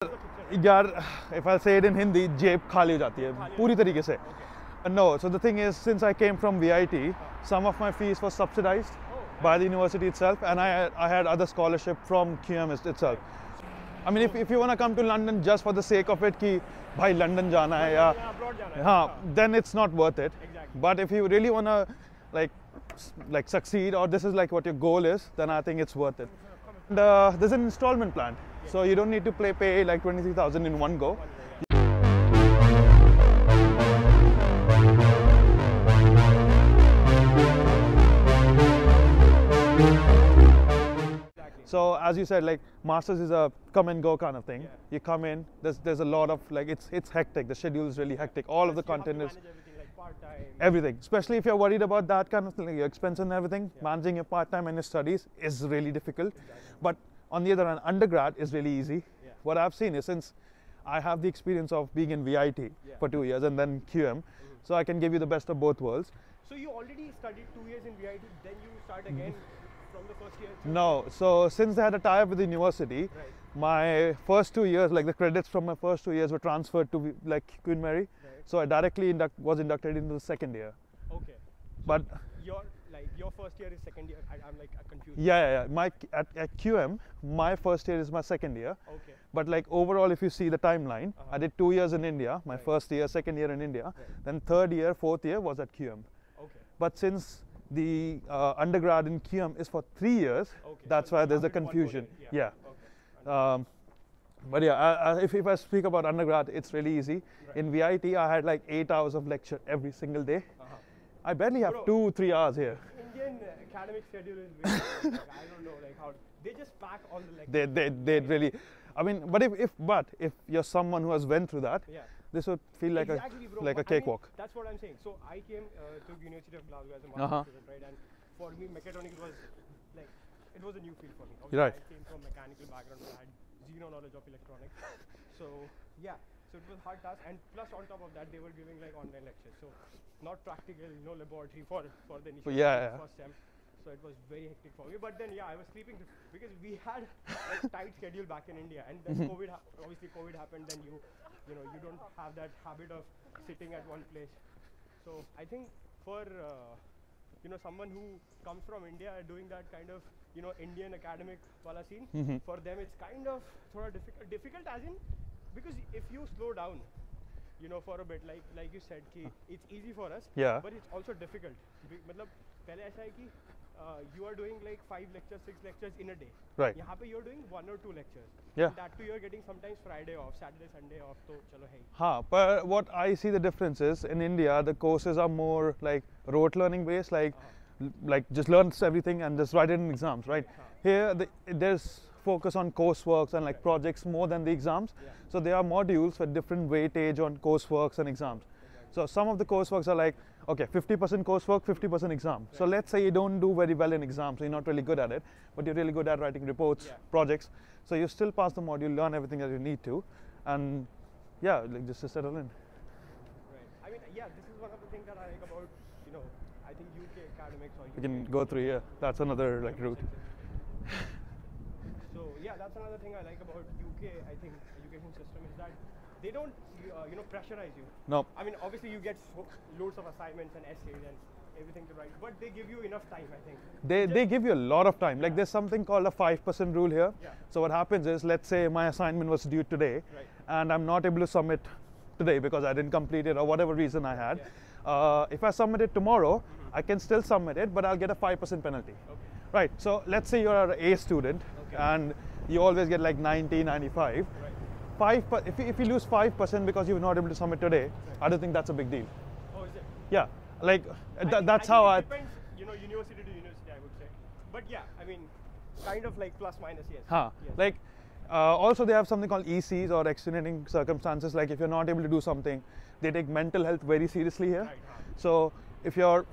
यार, if I say it in Hindi, जेब खाली हो जाती है पूरी तरीके से. No, so the thing is, since I came from VIT, some of my fees were subsidized by the university itself, and I had other scholarship from QM itself. I mean, if you want to come to London just for the sake of it, कि भाई London जाना है या हाँ, then it's not worth it. But if you really want to like succeed, or this is like what your goal is, then I think it's worth it. And there's an installment plan, so you don't need to pay like 23,000 in one go. So as you said, like masters is a come and go kind of thing. You come in, there's a lot of like it's hectic. The schedule is really hectic. All of the content is everything. Especially if you're worried about that kind of thing, like your expense and everything. Managing your part-time and your studies is really difficult. But on the other hand, undergrad is really easy. What I've seen is, since I have the experience of being in VIT for 2 years and then QM, so I can give you the best of both worlds. So you already studied 2 years in VIT, then you start again from the first year? No, so since they had a tie-up with the university, my first 2 years, like the credits from my first 2 years were transferred to like Queen Mary. So I directly was inducted into the second year. Okay. But your first year is second year. I'm like confused. Yeah. At QM, my first year is my second year. Okay. But like overall, if you see the timeline, I did 2 years in India. My first year, second year in India. Then third year, fourth year was at QM. Okay. But since the undergrad in QM is for 3 years, that's why there's a confusion. Yeah. Okay. But yeah, if I speak about undergrad, it's really easy. In VIT, I had like 8 hours of lecture every single day. I barely have 2-3 hours here. Indian academic schedule is really like, I don't know, like how they just pack all the lectures. They really, I mean, but if you're someone who has went through that, this would feel like a cakewalk. I mean, that's what I'm saying. So I came to University of Glasgow as a master's student, right? And for me, mechatronics was like, it was a new field for me. Obviously, right. I came from mechanical background, but I had zero knowledge of electronics. So yeah, so it was a hard task, and plus on top of that, they were giving like online lectures. So not practical, no laboratory for the initial first sem. So it was very hectic for me. But then I was sleeping because we had a tight schedule back in India, and then COVID happened. Then you don't have that habit of sitting at one place. So I think for someone who comes from India doing that kind of Indian academic wala scene, for them it's kind of sort of difficult as in, because if you slow down for a bit, like you said, it's easy for us, but it's also difficult. मतलब पहले ऐसा है कि you are doing like 5 lectures, 6 lectures in a day. Right. यहाँ पे you're doing 1 or 2 lectures. Yeah. And that too you're getting sometimes Friday off, Saturday, Sunday off. तो चलो है. हाँ, but what I see the difference is, in India the courses are more like rote learning based, like just learn everything and just write it in exams, right? Here there's focus on courseworks and like projects more than the exams. So there are modules with different weightage on courseworks and exams. So some of the courseworks are like, okay, 50% coursework, 50% exam. So let's say you don't do very well in exams, so you're not really good at it, but you're really good at writing reports, projects. So you still pass the module, learn everything that you need to, and like just to settle in. Right. I mean, this is one of the things that I like about, I think UK academics or You can go through here. That's another like route. So that's another thing I like about UK, I think, education system is that they don't, pressurize you. No. I mean, obviously you get loads of assignments and essays and everything to write, but they give you enough time, I think. They give you a lot of time. Like there's something called a 5% rule here. So what happens is, let's say my assignment was due today, and I'm not able to submit today because I didn't complete it or whatever reason I had. If I submit it tomorrow, I can still submit it, but I'll get a 5% penalty. Right. So let's say you're an A student and you always get like 90, 95. If you lose 5% because you're not able to submit today, I don't think that's a big deal. Oh, is it? Yeah, like that's how I. It depends, university to university, I would say. But I mean, kind of like plus minus, yes. Yes. Like also they have something called ECs, or extenuating circumstances. Like if you're not able to do something, they take mental health very seriously here. So if you're,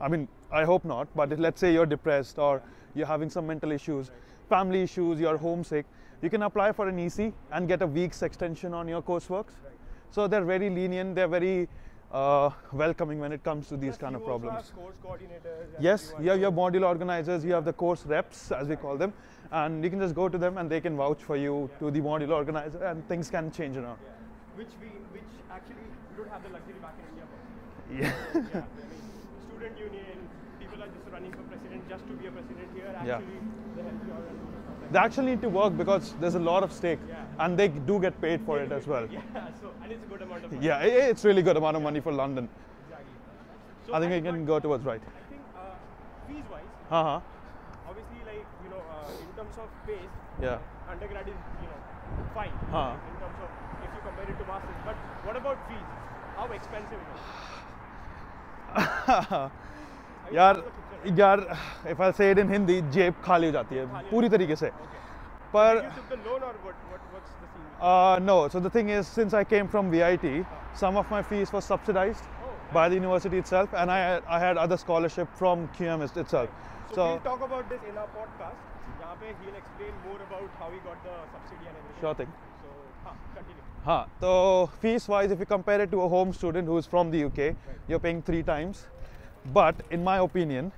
I mean, I hope not, but let's say you're depressed or you're having some mental issues, family issues, you're homesick, you can apply for an EC and get a week's extension on your courseworks. So they're very lenient, they're very welcoming when it comes to these kind of You also problems. have course coordinators. and Yes, everyone, you have module organizers, you have the course reps, as we call them, and you can just go to them and they can vouch for you to the module organizer, and things can change around. Yeah. Which actually we don't have the luxury back in India. Yeah. So, yeah. I mean, student union, people are just running for president just to be a president here. Yeah. Actually, they help you out and do stuff like They actually need to work because there's a lot of stake, and they do get paid for it as well. Yeah, so and it's a good amount of money. Yeah, it's really good amount of money for London. Exactly. So I think we can go towards right. I think fees-wise, Uh-huh. obviously, like in terms of pace, Yeah. undergrad is fine in terms of if you compare it to masters. But what about fees? How expensive is it? यार if I say it in Hindi, जेब खाली हो जाती है पूरी तरीके से. पर You took the loan or what's the scene? no, so the thing is, since I came from VIT, some of my fees were subsidized by the university itself, and I had other scholarship from QM itself. So we'll talk about this in our podcast. यहाँ पे he'll explain more about how he got the subsidy and everything. Sure thing. So continue. So fees wise, if you compare it to a home student who is from the UK, you're paying 3 times. But in my opinion,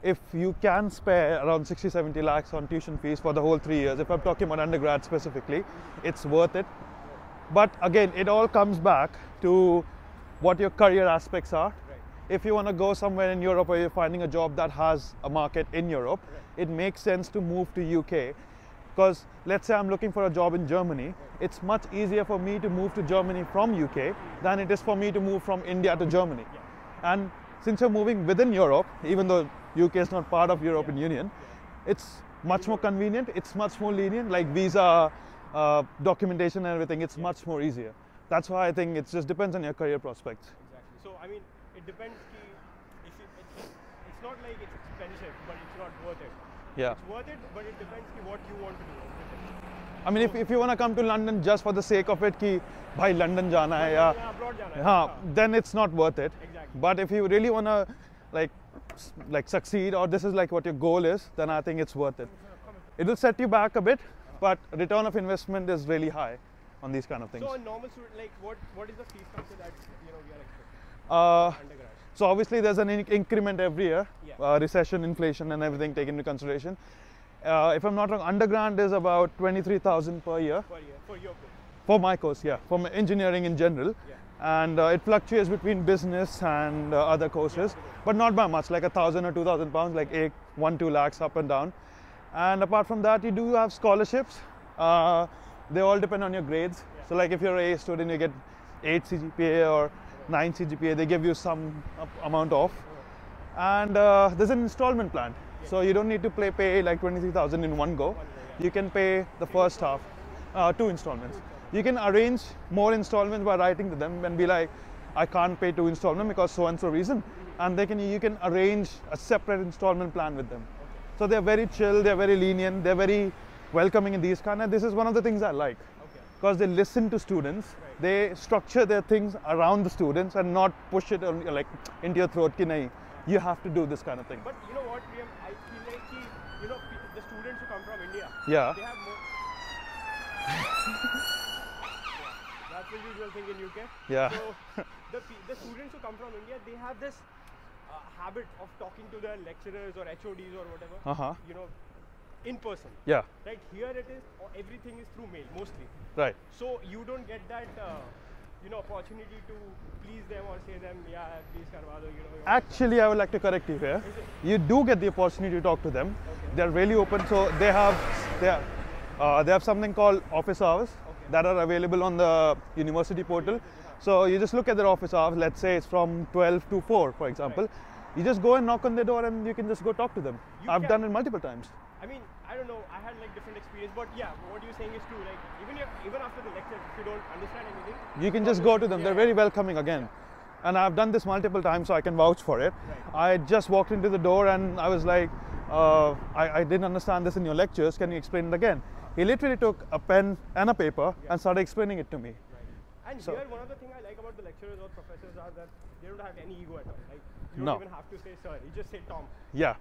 if you can spare around 60-70 lakhs on tuition fees for the whole 3 years, if I'm talking about undergrad specifically, it's worth it. But again, it all comes back to what your career aspects are. If you want to go somewhere in Europe or you're finding a job that has a market in Europe, it makes sense to move to UK. Because let's say I'm looking for a job in Germany, it's much easier for me to move to Germany from UK than it is for me to move from India to Germany. And since you're moving within Europe, even though UK is not part of European Union, it's much more convenient, it's much more lenient, like visa, documentation and everything, it's much more easier. That's why I think it just depends on your career prospects. Exactly. So I mean, it depends. It's not like it's expensive, but it's not worth it. Yeah. It's worth it, but it depends what you want to do. I mean, if you want to come to London just for the sake of it, कि भाई London जाना है या abroad जाना है, then it's not worth it. Exactly. But if you really want to like succeed, or this is like what your goal is, then I think it's worth it. It will set you back a bit, but return of investment is really high on these kind of things. So a normal student, like what is the fee structure that we are expecting? Undergrad. So obviously there's an increment every year, recession, inflation, and everything taken into consideration. If I'm not wrong, undergrad is about 23,000 per year. Per year for your course. For my course, yeah, for engineering in general. And it fluctuates between business and other courses, but not by much, like 1,000 or 2,000 pounds, like 1-2 lakhs up and down. And apart from that, you do have scholarships. They all depend on your grades. So like if you're a student, you get 8 CGPA or 9 CGPA, they give you some amount off. And there's an installment plan. So you don't need to pay like 23,000 in one go. You can pay the first half, 2 installments. You can arrange more installments by writing to them and be like, I can't pay 2 installments because so and so reason. And you can arrange a separate installment plan with them. So they're very chill, they're very lenient, they're very welcoming in these kind of. This is one of the things I like. Because they listen to students, they structure their things around the students and not push it like into your throat, ki nahi, you have to do this kind of thing. But you know what, Priyam, I feel like the students who come from India, yeah, they have more. That's the usual thing in UK. Yeah. So the students who come from India, they have this habit of talking to their lecturers or HODs or whatever. In person. Yeah. Right here it is, everything is through mail mostly. Right. So you don't get that opportunity to please them or say them, yeah, please karwa do, Actually, I would like to correct you here. You do get the opportunity to talk to them. They're really open. So they have something called office hours that are available on the university portal. So you just look at their office hours. Let's say it's from 12 to 4, for example. You just go and knock on their door and you can just go talk to them. I've done it multiple times. I mean, I don't know, I had like different experience, but yeah, what you're saying is true. Like even after the lecture, if you don't understand anything, you can just go to them. They're very welcoming again. And I've done this multiple times, so I can vouch for it. I just walked into the door and I was like, I didn't understand this in your lectures. Can you explain it again? He literally took a pen and a paper and started explaining it to me. And here, one of the things I like about the lecturers or professors are that they don't have any ego at all. Like, you don't even have to say sir, you just say Tom. Yeah.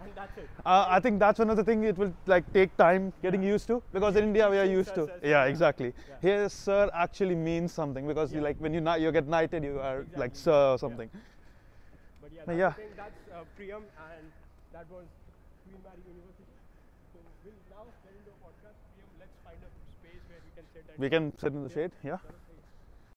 And that's it. I think that's one of the things it will like take time getting used to, because in India we are used to. Yeah, exactly. Yeah. Here, sir actually means something, because you like when you get knighted, you are like sir or something. But yeah, that's Yeah. the thing. That's Priyam, and that was Queen Mary University. So we'll now get into a podcast. Priyam, let's find a space where we can sit. And We can sit in the shade. Yeah.